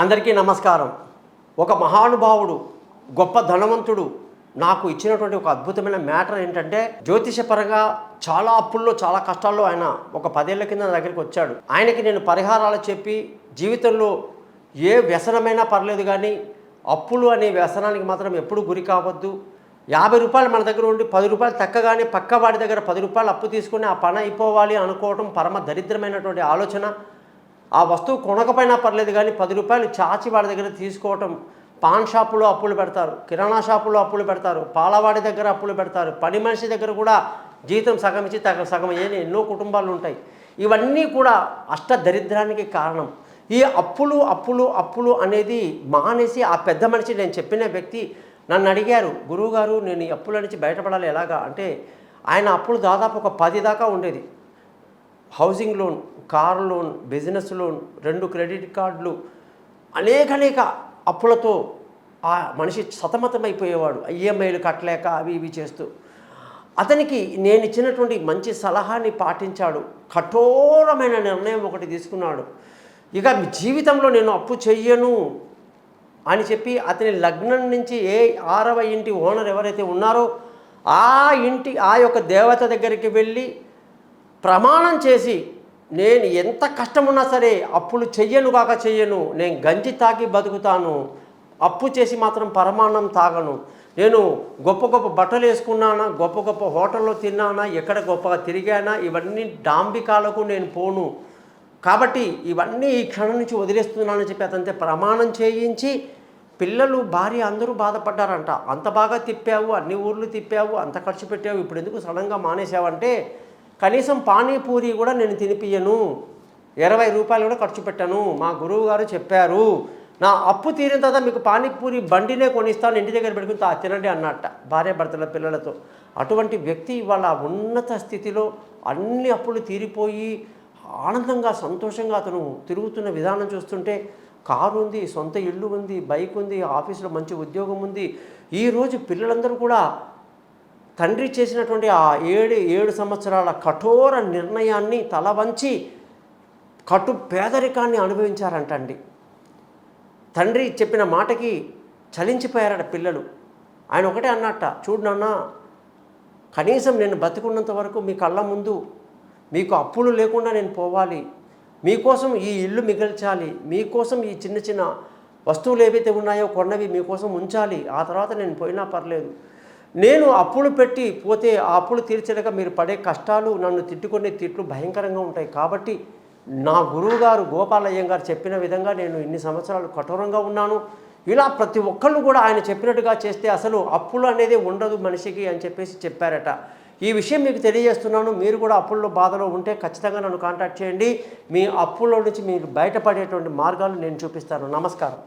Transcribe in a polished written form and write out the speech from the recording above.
అందరికీ నమస్కారం. ఒక మహానుభావుడు, గొప్ప ధనవంతుడు నాకు ఇచ్చినటువంటి ఒక అద్భుతమైన మ్యాటర్ ఏంటంటే, జ్యోతిషపరంగా చాలా అప్పుల్లో, చాలా కష్టాల్లో ఆయన ఒక 10 ఏళ్ల కింద నా దగ్గరికి వచ్చాడు. ఆయనకి నేను పరిహారాలు చెప్పి, జీవితంలో ఏ వ్యసనమైనా పర్లేదు కానీ అప్పులు అనే వ్యసనానికి మాత్రం ఎప్పుడు గురి కావద్దు. 50 రూపాయలు మన దగ్గర ఉండి 10 రూపాయలు తక్కగానే పక్కవాడి దగ్గర 10 రూపాయలు అప్పు తీసుకుని ఆ పని అయిపోవాలి అనుకోవడం పరమ దరిద్రమైనటువంటి ఆలోచన. ఆ వస్తువు కొనకపోయినా పర్లేదు కానీ 10 రూపాయలు చాచి వాడి దగ్గర తీసుకోవటం. పాన్ షాపులో అప్పులు పెడతారు, కిరాణా షాపులో అప్పులు పెడతారు, పాలవాడి దగ్గర అప్పులు పెడతారు, పని మనిషి దగ్గర కూడా జీతం సగం ఇచ్చి సగం ఎన్నో కుటుంబాలు ఉంటాయి. ఇవన్నీ కూడా అష్ట దరిద్రానికి కారణం. ఈ అప్పులు అప్పులు అప్పులు అనేది మానేసి ఆ పెద్ద మనిషి, నేను చెప్పిన వ్యక్తి నన్ను అడిగారు, గురువుగారు నేను ఈ అప్పుల నుంచి బయటపడాలి ఎలాగా అంటే, ఆయన అప్పులు దాదాపు ఒక 10 దాకా ఉండేది. Housing loan, car loan, business loan, 2 credit కార్డులు, అనేక అప్పులతో ఆ మనిషి సతమతమైపోయేవాడు. ఈఎంఐలు కట్టలేక అవి ఇవి చేస్తూ. అతనికి నేను ఇచ్చినటువంటి మంచి సలహాని పాటించాడు. కఠోరమైన నిర్ణయం ఒకటి తీసుకున్నాడు. ఇక జీవితంలో నేను అప్పు చెయ్యను అని చెప్పి అతని లగ్నం నుంచి 6వ ఇంటి ఓనర్ ఎవరైతే ఉన్నారో ఆ యొక్క దేవత దగ్గరికి వెళ్ళి ప్రమాణం చేసి, నేను ఎంత కష్టమున్నా సరే అప్పులు చెయ్యను, నేను గంజి తాగి బతుకుతాను, అప్పు చేసి మాత్రం పరమాన్నం తాగను, నేను గొప్ప గొప్ప బట్టలు వేసుకున్నానా, గొప్ప గొప్ప హోటల్లో తిన్నానా, ఎక్కడ గొప్పగా తిరిగానా, ఇవన్నీ డాంబికాలకు నేను పోను, కాబట్టి ఇవన్నీ ఈ క్షణం నుంచి వదిలేస్తున్నానని చెప్పి అతనితో ప్రమాణం చేయించి, పిల్లలు భార్య అందరూ బాధపడ్డారంట. అంత బాగా తిప్పావు, అన్ని ఊర్లు తిప్పావు, అంత ఖర్చు పెట్టావు, ఇప్పుడు ఎందుకు సడన్గా మానేసావంటే, కనీసం పానీపూరి కూడా నేను తినిపియ్యను, 20 రూపాయలు కూడా ఖర్చు పెట్టాను, మా గురువు గారు చెప్పారు, నా అప్పు తీరిన తర్వాత మీకు పానీపూరి బండినే కొనిస్తాను, ఇంటి దగ్గర పెట్టుకుని తినండి అన్నట్ట భార్యాభర్తల పిల్లలతో. అటువంటి వ్యక్తి ఇవాళ ఉన్నత స్థితిలో అన్ని అప్పులు తీరిపోయి ఆనందంగా సంతోషంగా అతను తిరుగుతున్న విధానం చూస్తుంటే, కారు ఉంది, సొంత ఇల్లు ఉంది, బైక్ ఉంది, ఆఫీసులో మంచి ఉద్యోగం ఉంది. ఈరోజు పిల్లలందరూ కూడా తండ్రి చేసినటువంటి ఆ 7 సంవత్సరాల కఠోర నిర్ణయాన్ని తల వంచి కటు పేదరికాన్ని అనుభవించారంటండి. తండ్రి చెప్పిన మాటకి చలించిపోయారట పిల్లలు. ఆయన ఒకటే అన్నట్ట, చూడు నాన్న, కనీసం నేను బతికున్నంత వరకు మీ కళ్ళ ముందు మీకు అప్పులు లేకుండా నేను పోవాలి, మీకోసం ఈ ఇల్లు మిగల్చాలి, మీకోసం ఈ చిన్న చిన్న వస్తువులు ఏవైతే ఉన్నాయో కొన్నవి మీకోసం ఉంచాలి, ఆ తర్వాత నేను పోయినా పర్లేదు, నేను అప్పులు పెట్టి పోతే ఆ అప్పులు తీర్చలేక మీరు పడే కష్టాలు, నన్ను తిట్టుకునే తిట్లు భయంకరంగా ఉంటాయి, కాబట్టి నా గురువుగారు గోపాలయ్య గారు చెప్పిన విధంగా నేను ఇన్ని సంవత్సరాలు కఠోరంగా ఉన్నాను, ఇలా ప్రతి ఒక్కళ్ళు కూడా ఆయన చెప్పినట్టుగా చేస్తే అసలు అప్పులు అనేది ఉండదు మనిషికి అని చెప్పేసి చెప్పారట. ఈ విషయం మీకు తెలియజేస్తున్నాను. మీరు కూడా అప్పుల్లో బాధలో ఉంటే ఖచ్చితంగా నన్ను కాంటాక్ట్ చేయండి. మీ అప్పుల్లో నుంచి మీరు బయటపడేటువంటి మార్గాలు నేను చూపిస్తాను. నమస్కారం.